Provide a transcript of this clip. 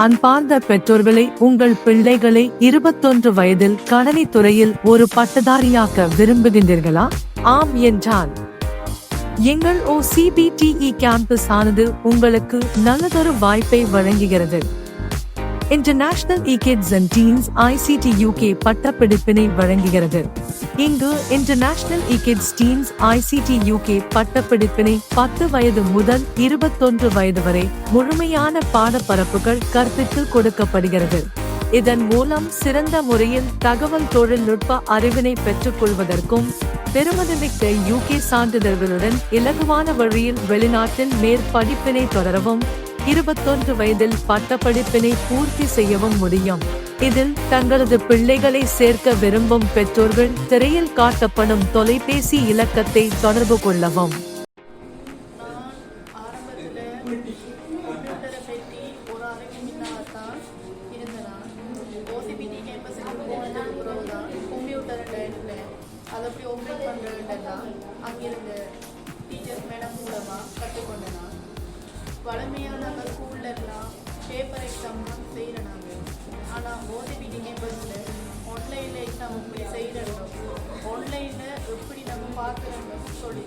அன்பார்ந்த பெற்றோர்களை, உங்கள் பிள்ளைகளை 21 வயதில் கணினித்துறையில் ஒரு பட்டதாரியாக்க விரும்புகின்றீர்களா? ஆம் என்றால் எங்கள் OCBTE கேம்பஸ் ஆனது உங்களுக்கு நல்லதொரு வாய்ப்பை வழங்குகிறது. International E-Kids and Teens ICT UK பட்டப்படிப்பினை வழங்குகிறது. இங்கு international E-Kids Teens ICT UK பட்டப்படிப்பினை 10 வயது முதல் 21 வயது வரை முழுமையான பாடப்பரப்புகள் கற்பித்துக் கொடுக்கப்படுகிறது. இதன் மூலம் சிறந்த முறையில் தகவல் தொழில்நுட்ப அறிவினை பெற்றுக் கொள்வதற்கும் பெருமதிமிக்க UK சான்றிதழ்களுடன் இலகுவான வழியில் வெளிநாட்டில் மேற்படிப்பினை தொடரவும் 21 வயதில் பட்டப்படிப்பினை பூர்த்தி செய்யவும் முடியும். இதில் தங்களது பிள்ளைகளை சேர்க்க விரும்பும் பெற்றோர்கள் திரையில் காட்டப்படும் தொலைபேசி இலக்கத்தை தொடர்பு கொள்ளவும். அதை எப்படி ஓப்பன் பண்ணுறதுலாம் அங்கிருந்து டீச்சர்ஸ் மேடம் மூலமாக கற்றுக்கொண்டனா. வளமையாக நாங்கள் ஸ்கூல்லலாம் பேப்பர் எக்ஸாம் தான் செய்கிற நாங்கள். ஆனால் OCBT கேம்பஸில் ஆன்லைனில் எக்ஸாம் எப்படி செய்கிறோம், ஆன்லைனில் எப்படி நம்ம பார்க்குறோம் சொல்லி